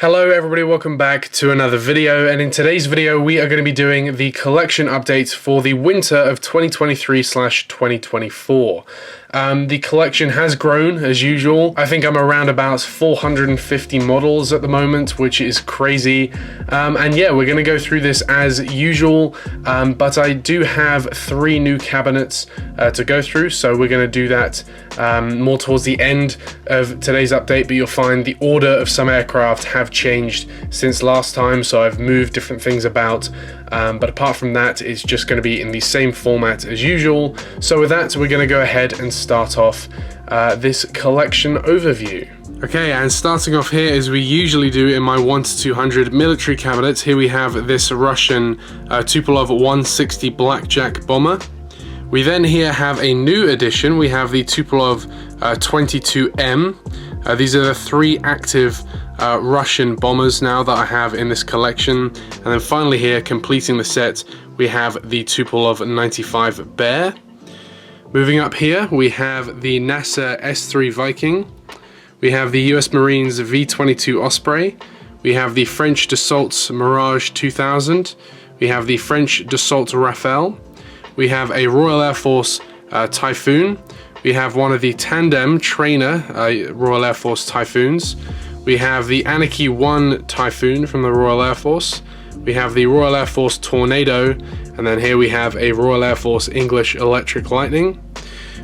Hello everybody, welcome back to another video, and in today's video we are going to be doing the collection updates for the winter of 2023/2024. The collection has grown as usual. I think I'm around about 450 models at the moment, which is crazy. And yeah, we're going to go through this as usual, but I do have 3 new cabinets to go through, so we're going to do that more towards the end of today's update, but you'll find the order of some aircraft have changed since last time, so I've moved different things about, but apart from that it's just going to be in the same format as usual. So with that, we're going to go ahead and start off this collection overview. Okay, and starting off here as we usually do in my 1 to 200 military cabinets, here we have this Russian Tupolev 160 Blackjack bomber. We then here have a new addition. We have the Tupolev 22M. These are the 3 active Russian bombers now that I have in this collection. And then finally here, completing the set, we have the Tupolev 95 Bear. Moving up here, we have the NASA S3 Viking. We have the US Marines V-22 Osprey. We have the French Dassault Mirage 2000. We have the French Dassault Rafale. We have a Royal Air Force Typhoon. We have one of the Tandem Trainer Royal Air Force Typhoons. We have the Anarchy 1 Typhoon from the Royal Air Force. We have the Royal Air Force Tornado, and then here we have a Royal Air Force English Electric Lightning.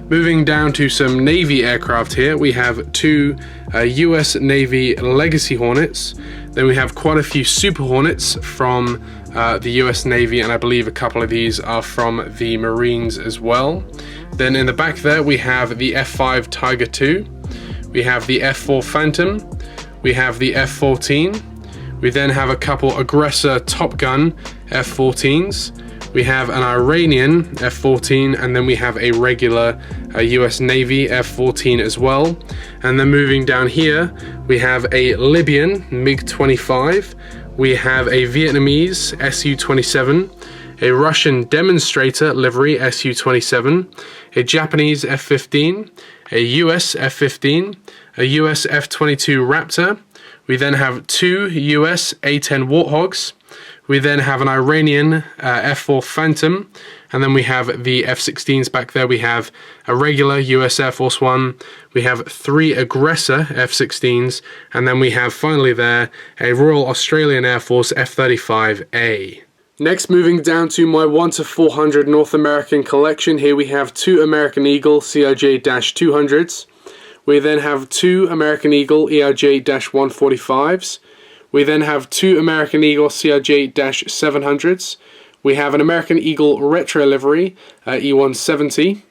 Moving down to some Navy aircraft here, we have 2 US Navy Legacy Hornets. Then we have quite a few Super Hornets from the US Navy, and I believe a couple of these are from the Marines as well. Then in the back there we have the F5 Tiger II. We have the F4 Phantom. We have the F14. We then have a couple Aggressor Top Gun F14s. We have an Iranian F14, and then we have a regular US Navy F14 as well. And then moving down here, we have a Libyan MiG-25. We have a Vietnamese Su-27, a Russian demonstrator livery Su-27, a Japanese F-15, a US F-15, a US F-22 Raptor. We then have 2 US A-10 Warthogs. We then have an Iranian F4 Phantom, and then we have the F-16s back there. We have a regular US Air Force One, we have 3 Aggressor F-16s, and then we have finally there a Royal Australian Air Force F-35A. Next, moving down to my 1 to 400 North American collection, here we have 2 American Eagle CRJ-200s. We then have 2 American Eagle ERJ-145s. We then have 2 American Eagle CRJ-700s. We have an American Eagle Retro livery E170.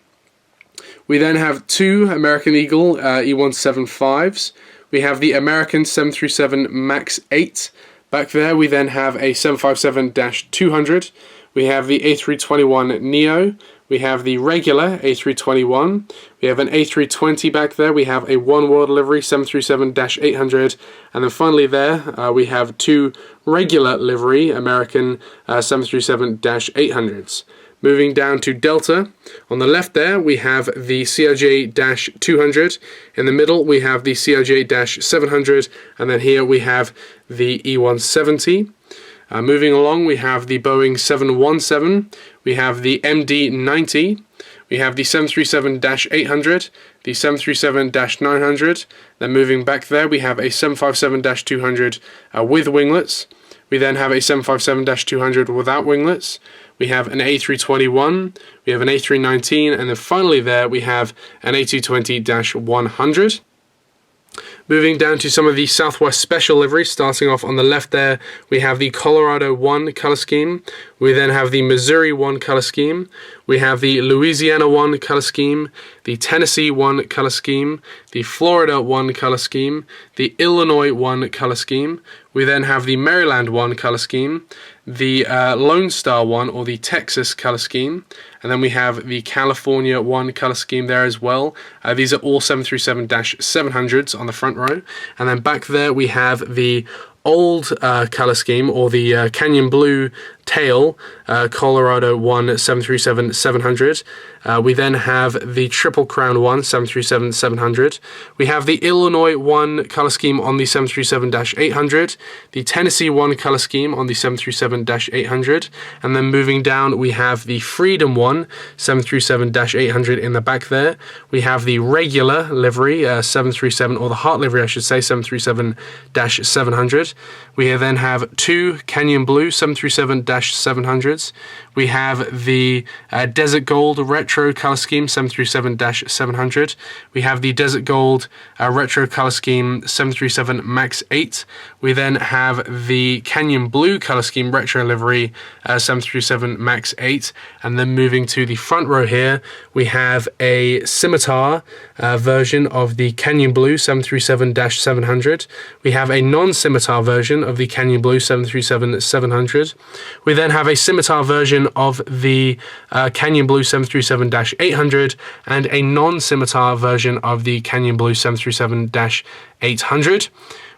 We then have 2 American Eagle E175s. We have the American 737 MAX 8. Back there we then have a 757-200. We have the A321neo. We have the regular A321. We have an A320 back there. We have a One World livery 737-800. And then finally there we have 2 regular livery American 737-800s. Moving down to Delta, on the left there we have the CRJ-200. In the middle we have the CRJ-700. And then here we have the E170. Moving along, we have the Boeing 717, we have the MD-90, we have the 737-800, the 737-900, then moving back there we have a 757-200 with winglets. We then have a 757-200 without winglets. We have an A321, we have an A319, and then finally there we have an A220-100. Moving down to some of the Southwest Special liveries, starting off on the left there, we have the Colorado 1 color scheme. We then have the Missouri 1 color scheme. We have the Louisiana 1 color scheme, the Tennessee 1 color scheme, the Florida 1 color scheme, the Illinois 1 color scheme. We then have the Maryland 1 color scheme, the Lone Star 1 or the Texas color scheme, and then we have the California 1 color scheme there as well. These are all 737-700s on the front row, and then back there we have the old color scheme, or the Canyon Blue tail Colorado 1 737-700. We then have the Triple Crown 1 737-700. We have the Illinois 1 color scheme on the 737-800, the Tennessee 1 color scheme on the 737-800, and then moving down we have the Freedom 1 737-800 in the back there. We have the regular livery 737, or the Heart livery I should say, 737-700. We then have two Canyon Blue 737-700s. We have the Desert Gold Retro color scheme 737-700. We have the Desert Gold Retro color scheme 737 MAX 8. We then have the Canyon Blue color scheme retro livery 737 MAX 8. And then moving to the front row here, we have a Scimitar version of the Canyon Blue 737-700. We have a non-Scimitar version of the Canyon Blue 737-700. We then have a Scimitar version of the Canyon Blue 737-800 and a non-Scimitar version of the Canyon Blue 737-800.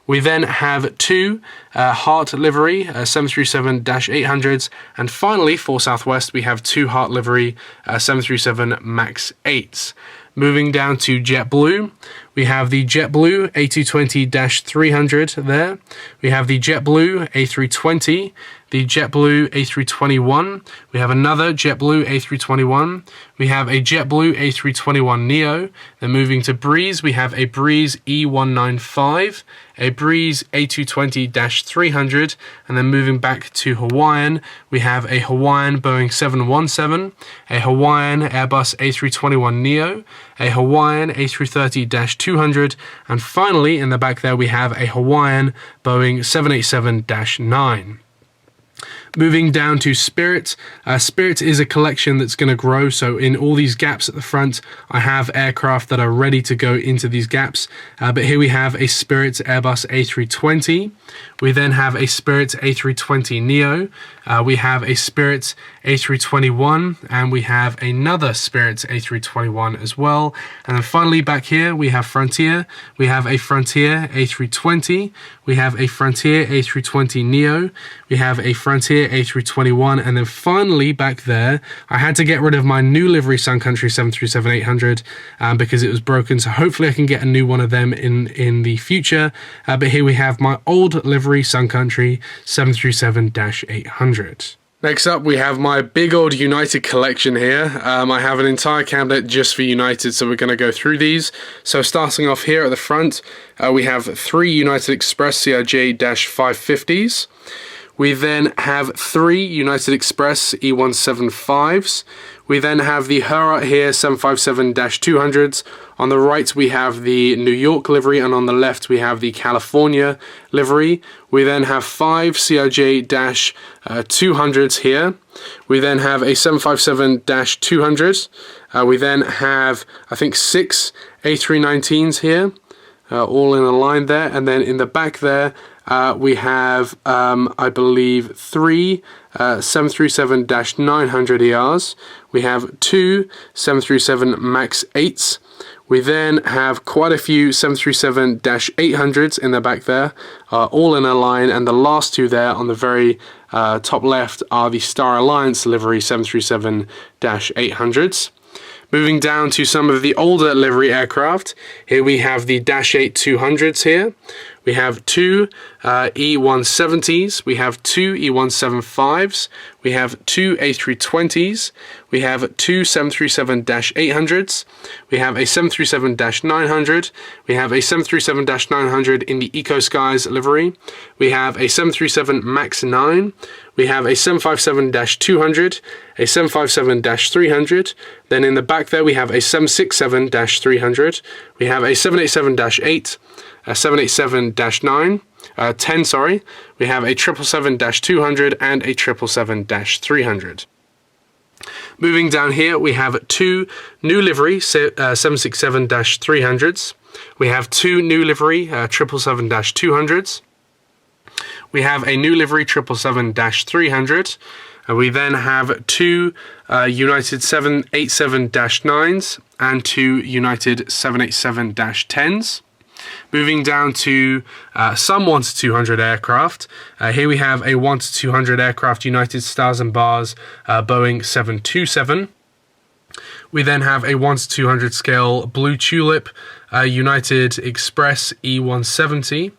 We then have two Heart livery 737-800s, and finally for Southwest we have two Heart livery 737 MAX 8s. Moving down to JetBlue, we have the JetBlue A220-300 there. We have the JetBlue A320, the JetBlue A321. We have another JetBlue A321. We have a JetBlue A321neo. Then moving to Breeze, we have a Breeze E195, a Breeze A220-300, and then moving back to Hawaiian, we have a Hawaiian Boeing 717, a Hawaiian Airbus A321neo, a Hawaiian A330-200, and finally in the back there we have a Hawaiian Boeing 787-9. Moving down to Spirit. Spirit is a collection that's going to grow, so in all these gaps at the front I have aircraft that are ready to go into these gaps, but here we have a Spirit Airbus A320. We then have a Spirit A320neo, we have a Spirit A321, and we have another Spirit A321 as well. And then finally back here we have Frontier. We have a Frontier A320, we have a Frontier A320neo, we have a Frontier A321, and then finally back there I had to get rid of my new livery Sun Country 737-800 because it was broken, so hopefully I can get a new one of them in the future, but here we have my old livery Sun Country 737-800. Next up, we have my big old United collection here. I have an entire cabinet just for United, so we're going to go through these. So starting off here at the front, we have three United Express CRJ-550s. We then have three United Express E175s. We then have the Herat here 757-200s. On the right we have the New York livery, and on the left we have the California livery. We then have five CRJ-200s here. We then have a 757-200. We then have, I think, six A319s here, all in a line there. And then in the back there, we have, I believe, three 737-900ERs. We have two 737 MAX 8s. We then have quite a few 737-800s in the back there, all in a line, and the last two there on the very top left are the Star Alliance livery 737-800s. Moving down to some of the older livery aircraft, here we have the Dash 8 200s here. We have two E170s, we have two E175s, we have two A320s, we have two 737-800s, we have a 737-900, we have a 737-900 in the Eco Skies livery, we have a 737 MAX 9, we have a 757-200, a 757-300, then in the back there we have a 767-300, we have a 787-8, a 787-9, 10, sorry. We have a 777-200 and a 777-300. Moving down here, we have two new livery 767-300s. We have two new livery 777-200s. We have a new livery 777-300. We then have two United 787-9s and two United 787-10s. Moving down to some 1-200 aircraft. Here we have a 1-200 aircraft United Stars and Bars Boeing 727. We then have a 1-200 scale Blue Tulip United Express E170.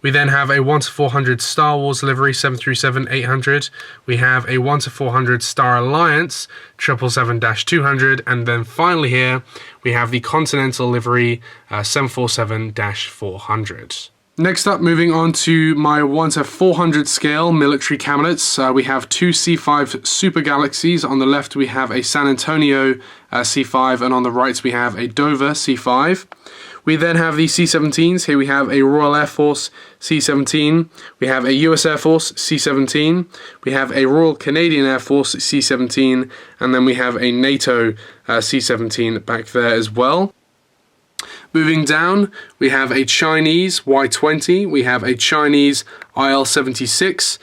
We then have a 1-400 Star Wars livery 737-800. We have a 1-400 Star Alliance 777-200. And then finally here, we have the Continental livery 747-400. Next up, moving on to my 1-400 scale military cabinets, we have two C5 Super Galaxies. On the left, we have a San Antonio C5, and on the right, we have a Dover C5. We then have the C-17s. Here we have a Royal Air Force C-17. We have a US Air Force C-17. We have a Royal Canadian Air Force C-17. And then we have a NATO C-17 back there as well. Moving down, we have a Chinese Y-20. We have a Chinese IL-76.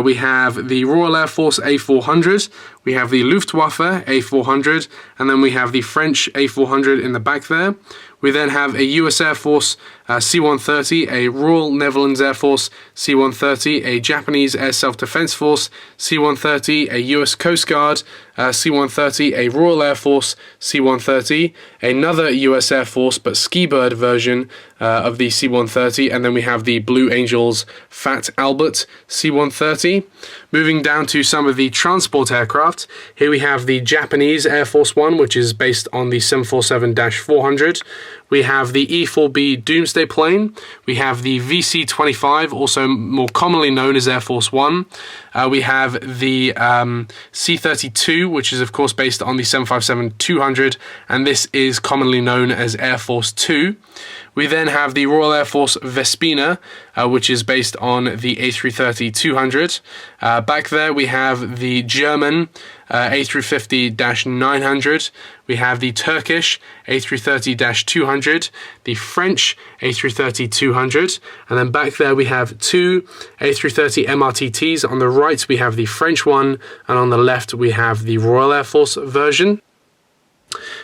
We have the Royal Air Force A400. We have the Luftwaffe A400. And then we have the French A400 in the back there. We then have a US Air Force C-130, a Royal Netherlands Air Force C-130, a Japanese Air Self-Defense Force C-130, a US Coast Guard C-130, a Royal Air Force C-130, another US Air Force but Ski-Bird version of the C-130, and then we have the Blue Angels Fat Albert C-130. Moving down to some of the transport aircraft, here we have the Japanese Air Force One, which is based on the 747-400. We have the E-4B Doomsday plane. We have the VC-25, also more commonly known as Air Force One. We have the C-32, which is of course based on the 757-200, and this is commonly known as Air Force Two. We then have the Royal Air Force Vespina, which is based on the A330-200. Back there we have the German A350-900. We have the Turkish A330-200, the French A330-200, and then back there we have two A330 MRTTs. On the right we have the French one, and on the left we have the Royal Air Force version.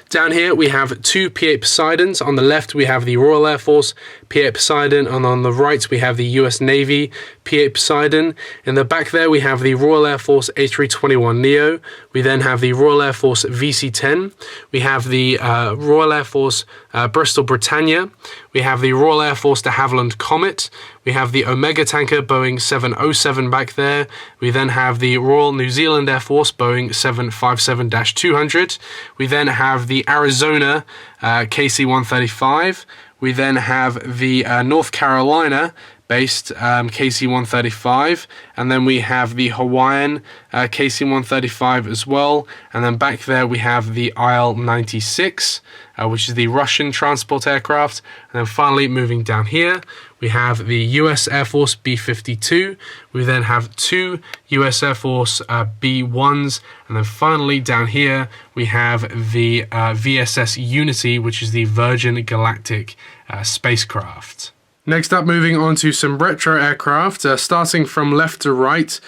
Down here we have two P-8 Poseidons. On the left we have the Royal Air Force P-8 Poseidon, and on the right we have the US Navy P-8 Poseidon. In the back there we have the Royal Air Force A321neo. We then have the Royal Air Force VC-10. We have the Royal Air Force Bristol Britannia. We have the Royal Air Force de Havilland Comet. We have the Omega tanker Boeing 707 back there. We then have the Royal New Zealand Air Force Boeing 757-200. We then have the Arizona KC-135. We then have the North Carolina based KC-135, and then we have the Hawaiian KC-135 as well, and then back there we have the IL-96, which is the Russian transport aircraft, and then finally moving down here we have the US Air Force B-52. We then have two US Air Force B-1s, and then finally down here we have the VSS Unity, which is the Virgin Galactic spacecraft. Next up, moving on to some retro aircraft, starting from left to right,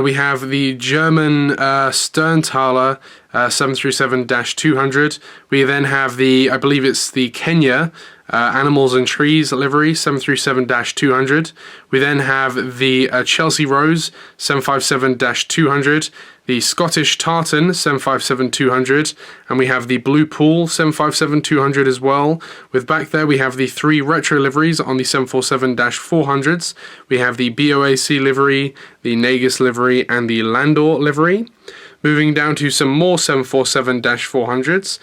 we have the German Sternthaler 737-200. We then have the, I believe it's the Kenya Animals and Trees livery 737-200. We then have the Chelsea Rose 757-200. The Scottish Tartan 757-200, and we have the Blue Pool 757-200 as well. With back there we have the three retro liveries on the 747-400s. We have the BOAC livery, the Nagus livery, and the Landor livery. Moving down to some more 747-400s.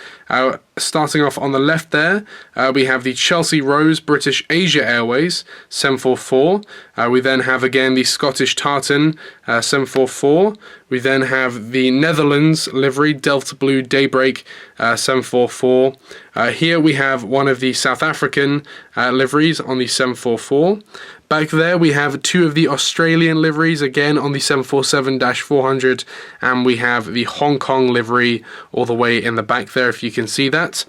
Starting off on the left there, we have the Chelsea Rose British Asia Airways 744. We then have again the Scottish Tartan 744. We then have the Netherlands livery Delta Blue Daybreak 744. Here we have one of the South African liveries on the 744. Back there we have two of the Australian liveries again on the 747-400, and we have the Hong Kong livery all the way in the back there if you can see that.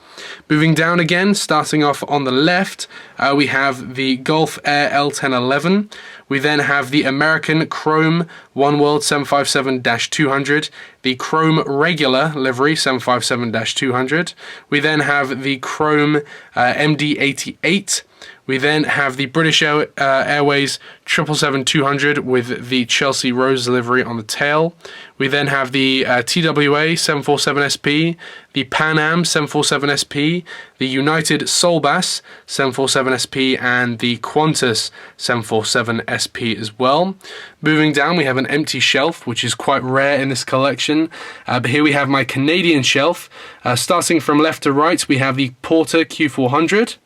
Moving down again, starting off on the left, we have the Gulf Air L1011. We then have the American Chrome One World 757-200, the Chrome Regular livery 757-200. We then have the Chrome MD-88. We then have the British Airways 777-200 with the Chelsea Rose livery on the tail. We then have the TWA 747SP, the Pan Am 747SP, the United Solbass 747SP, and the Qantas 747SP as well. Moving down, we have an empty shelf, which is quite rare in this collection. But here we have my Canadian shelf. Starting from left to right, we have the Porter Q400.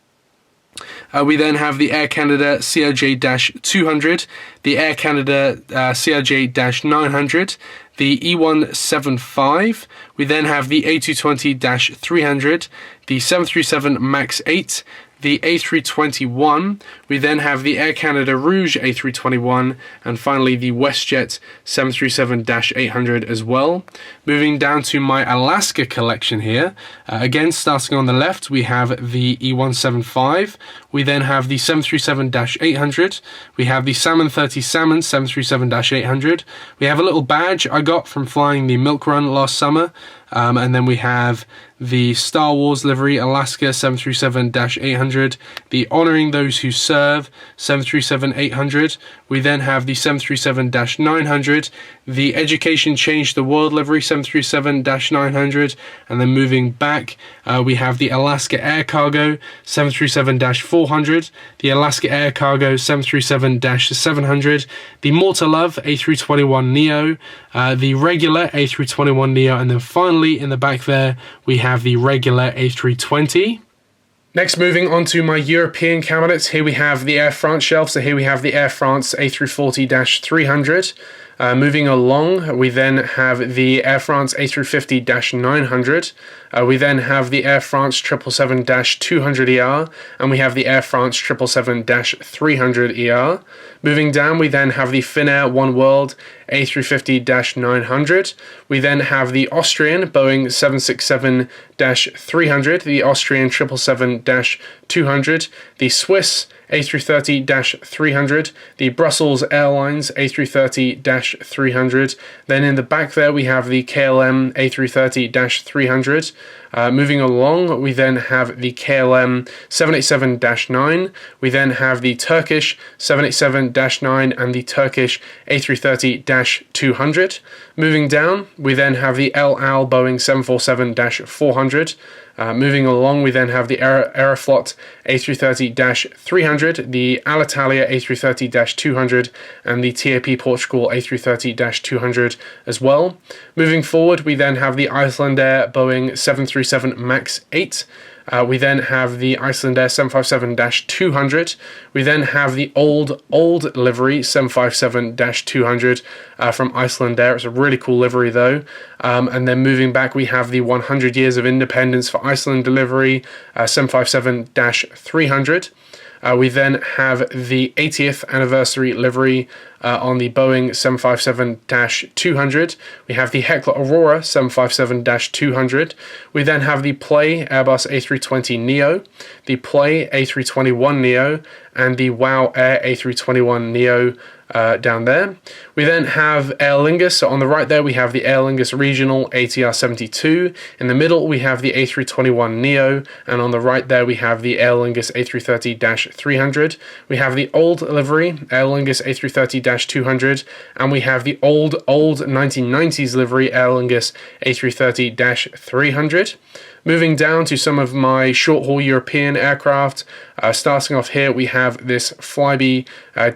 We then have the Air Canada CRJ-200, the Air Canada CRJ-900, the E175. We then have the A220-300, the 737 MAX 8, the A321. We then have the Air Canada Rouge A321, and finally the WestJet 737-800 as well. Moving down to my Alaska collection here, again starting on the left, we have the E175. We then have the 737-800. We have the Salmon 30 Salmon 737-800. We have a little badge I got from flying the Milk Run last summer. And then we have the Star Wars livery Alaska 737-800, the Honoring Those Who Serve 737-800. We then have the 737-900, the Education Changed the World livery 737-900, and then moving back, we have the Alaska Air Cargo 737-400, the Alaska Air Cargo 737-700, the More to Love A321neo, the regular A321neo, and then finally in the back there we have the regular A320. Next, moving on to my European cabinets, here we have the Air France shelf. So here we have the Air France A340-300. Moving along, we then have the Air France A350-900. We then have the Air France 777-200ER, and we have the Air France 777-300ER. Moving down, we then have the Finnair One World A350-900. We then have the Austrian Boeing 767-300, the Austrian 777-200, the Swiss A330-300, the Brussels Airlines A330-300. Then in the back there we have the KLM A330-300. Moving along, we then have the KLM 787-9. We then have the Turkish 787-9 and the Turkish A330-200. Moving down, we then have the El Al Boeing 747-400. Moving along, we then have the Aeroflot A330-300, the Alitalia A330-200, and the TAP Portugal A330-200 as well. Moving forward, we then have the Icelandair Boeing 737 MAX 8. We then have the Icelandair 757-200. We then have the old livery 757-200 from Icelandair. It's a really cool livery though. And then moving back, we have the 100 Years of Independence for Iceland livery 757-300. We then have the 80th anniversary livery on the Boeing 757-200. We have the Hecla Aurora 757-200. We then have the Play Airbus A320neo, the Play A321neo, and the WOW Air A321neo down there. We then have Aer Lingus. So on the right there we have the Aer Lingus Regional ATR 72. In the middle we have the A321neo, and on the right there we have the Aer Lingus A330-300. We have the old livery Aer Lingus A330-200, and we have the old 1990s livery Aer Lingus A330-300. Moving down to some of my short-haul European aircraft, starting off here we have this Flybe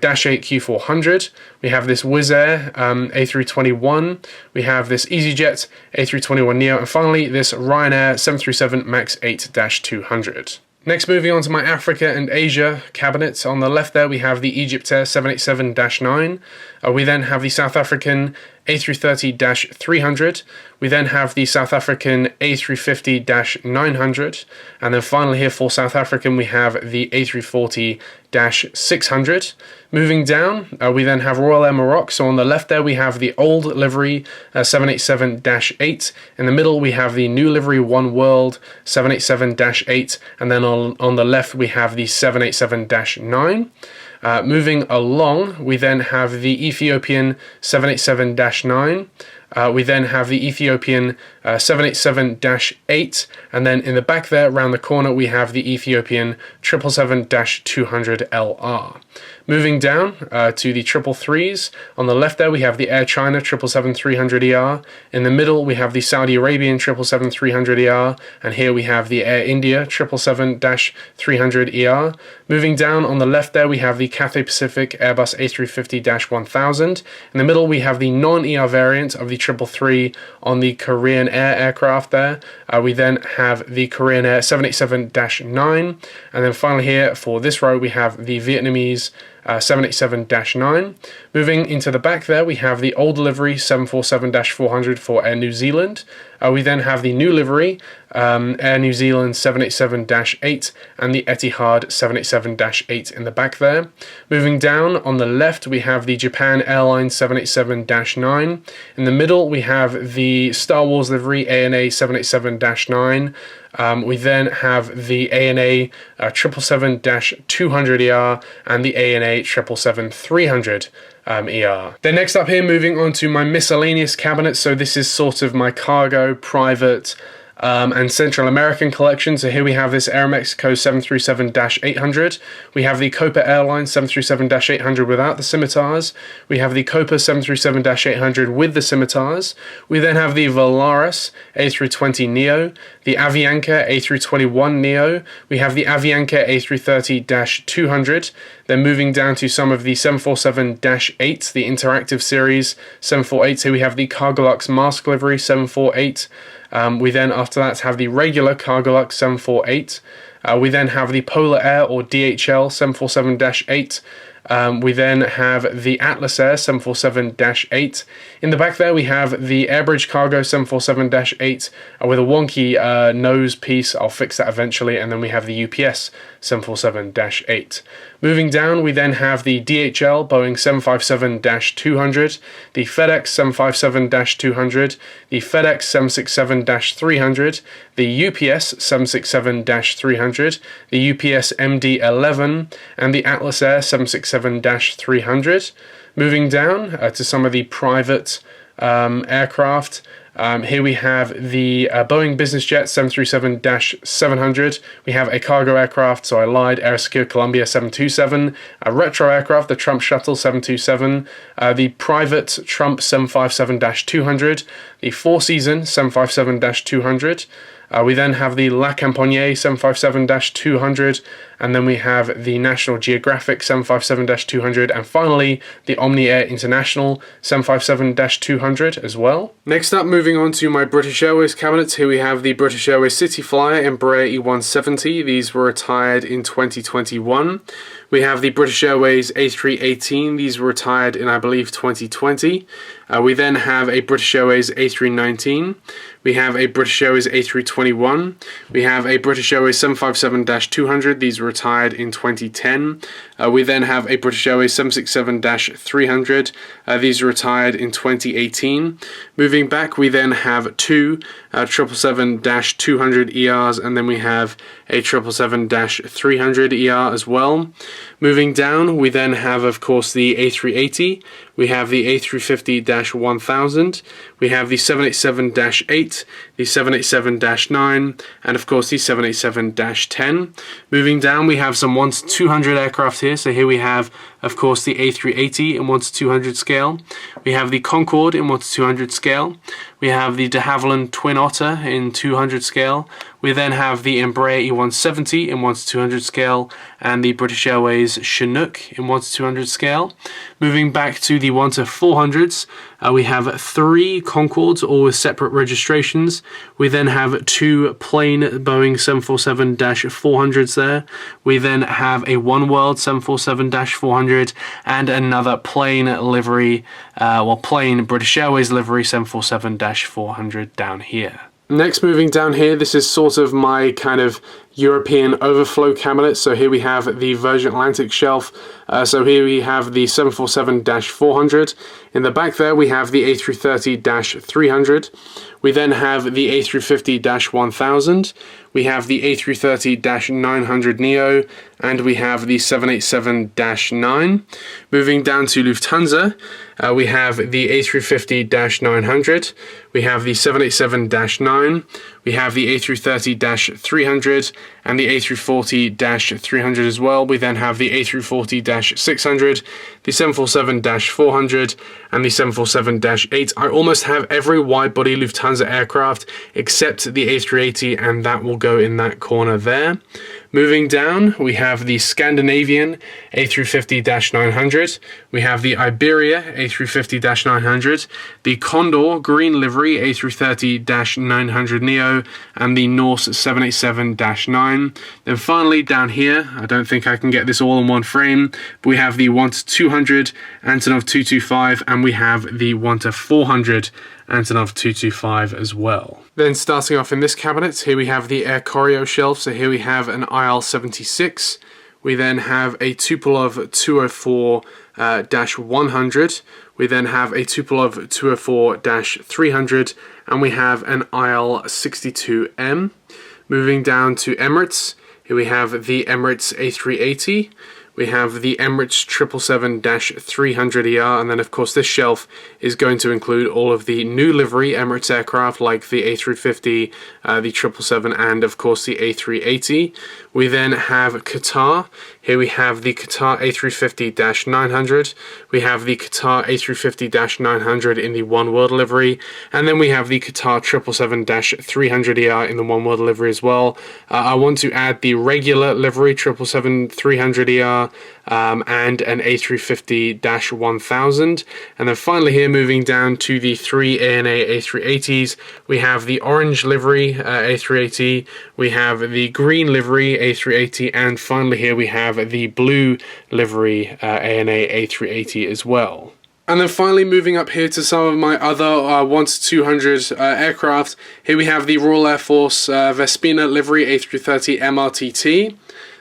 Dash 8 Q400, we have this Wizz Air A321, we have this EasyJet A321neo, and finally this Ryanair 737 MAX 8-200. Next, moving on to my Africa and Asia cabinet. On the left there we have the Egyptair 787-9. We then have the South African A330-300. We then have the South African A350-900. And then finally here for South African we have the A340-600. Moving down, we then have Royal Air Maroc. So on the left there we have the old livery 787-8. In the middle we have the new livery One World 787-8. And then on the left we have the 787-9. Moving along, we then have the Ethiopian 787-9. We then have the Ethiopian 787-8, and then in the back there, around the corner, we have the Ethiopian 777-200LR. Moving down to the 333s, on the left there we have the Air China 777-300ER, in the middle we have the Saudi Arabian 777-300ER, and here we have the Air India 777-300ER. Moving down on the left there we have the Cathay Pacific Airbus A350-1000, in the middle we have the non-ER variant of the 333 on the Korean Air aircraft there. We then have the Korean Air 787-9, and then finally here for this row we have the Vietnamese 787-9. Moving into the back there, we have the old livery 747-400 for Air New Zealand. We then have the new livery, Air New Zealand 787-8 and the Etihad 787-8 in the back there. Moving down on the left, we have the Japan Airlines 787-9. In the middle, we have the Star Wars livery ANA 787-9. We then have the ANA 777-200ER and the ANA 777-300 ER. Then next up here, moving on to my miscellaneous cabinet. So this is sort of my cargo, private, and Central American collection. So here we have this Aeromexico 737-800. We have the Copa Airlines 737-800 without the scimitars. We have the Copa 737-800 with the scimitars. We then have the Volaris A320neo, the Avianca A321neo. We have the Avianca A330-200. Then moving down to some of the 747-8, the interactive series 748. Here we have the Cargolux Mask livery 748. We then after that have the regular Cargolux 748. We then have the Polar Air or DHL 747-8. We then have the Atlas Air 747-8. In the back there we have the Airbridge Cargo 747-8 with a wonky nose piece. I'll fix that eventually. And then we have the UPS 747-8. Moving down, we then have the DHL Boeing 757-200, the FedEx 757-200, the FedEx 767-300, the UPS 767-300, the UPS MD-11, and the Atlas Air 767-300. Moving down to some of the private aircraft. Here we have the Boeing Business Jet 737-700. We have a cargo aircraft, so I lied, Air Secure Columbia 727, a retro aircraft, the Trump Shuttle 727, the private Trump 757-200, the Four Season 757-200. We then have the La Campagnie 757-200, and then we have the National Geographic 757-200, and finally the Omni Air International 757-200 as well. Next up, moving on to my British Airways cabinets, here we have the British Airways City Flyer Embraer E170. These were retired in 2021. We have the British Airways A318. These were retired in, I believe, 2020. We then have a British Airways A319. We have a British Airways A321. We have a British Airways 757-200. These were retired in 2010. We then have a British Airways 767-300. These were retired in 2018. Moving back, we then have two 777-200 ERs, and then we have a 777-300 ER as well. Moving down, we then have, of course, the A380. We have the A350-1000. We have the 787-8, the 787-9, and of course the 787-10. Moving down, we have some 1 to 200 aircraft here. So here we have, of course, the A380 in 1 to 200 scale. We have the Concorde in 1 to 200 scale. We have the de Havilland Twin Otter in 200 scale. We then have the Embraer E170 in 1 to 200 scale, and the British Airways Chinook in 1 to 200 scale. Moving back to the 1 to 400s, we have 3 Concordes, all with separate registrations. We then have 2 plain Boeing 747-400s there. We then have a Oneworld 747-400 and another plain livery, plain British Airways livery 747-400 down here. Next, moving down here, this is sort of my kind of European overflow cabinets. So here we have the Virgin Atlantic shelf. So here we have the 747-400. In the back there we have the A330-300. We then have the A350-1000. We have the A330-900 Neo, and we have the 787-9. Moving down to Lufthansa, we have the A350-900. We have the 787-9. We have the A330-300 and the A340-300 as well. We then have the A340-600, the 747-400, and the 747-8. I almost have every wide-body Lufthansa aircraft except the A380, and that will go in that corner there. Moving down, we have the Scandinavian A350-900. We have the Iberia A350-900, the Condor green livery A330-900 Neo, and the Norse 787-9. Then finally down here, I don't think I can get this all in one frame, but we have the 1-200 Antonov 225, and we have the 1-400 Antonov 225 as well. Then starting off in this cabinet, here we have the Air Koryo shelf. So here we have an IL-76. We then have a Tupolev 204-100. We then have a Tupolev 204-300, and we have an IL-62M. Moving down to Emirates, here we have the Emirates A380. We have the Emirates 777-300ER, and then of course this shelf is going to include all of the new livery Emirates aircraft like the A350, the 777, and of course the A380. We then have Qatar. Here we have the Qatar A350-900. We have the Qatar A350-900 in the One World livery, and then we have the Qatar 777-300ER in the One World livery as well. I want to add the regular livery 777-300ER and an A350-1000. And then finally here, moving down to the three ANA A380s, we have the orange livery A380, we have the green livery A380, and finally here we have the blue livery ANA A380 as well. And then finally moving up here to some of my other 1-200 aircraft, here we have the Royal Air Force Vespina livery A330 MRTT.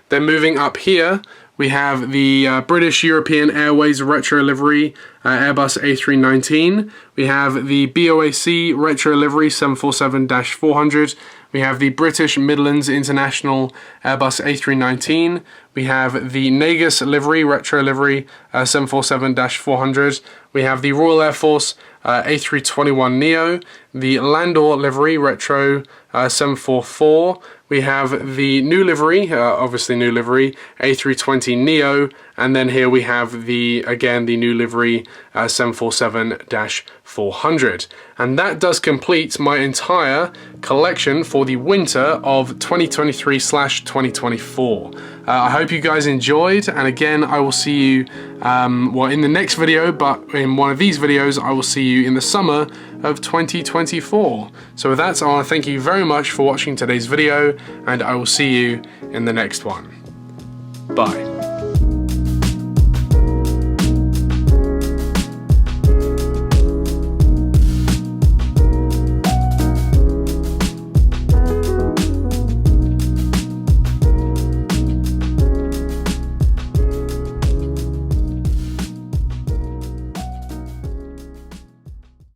Then moving up here, we have the British European Airways retro livery Airbus A319. We have the BOAC retro livery 747-400. We have the British Midlands International Airbus A319. We have the Negus livery retro livery 747-400. We have the Royal Air Force A321 Neo, the Landor livery retro 744. We have the new livery, obviously new livery, A320 Neo, and then here we have the new livery 747-400. And that does complete my entire collection for the winter of 2023/2024. I hope you guys enjoyed, and again, I will see you, in the next video, but in one of these videos, I will see you in the summer of 2024. So with that, I want to thank you very much for watching today's video, and I will see you in the next one. Bye.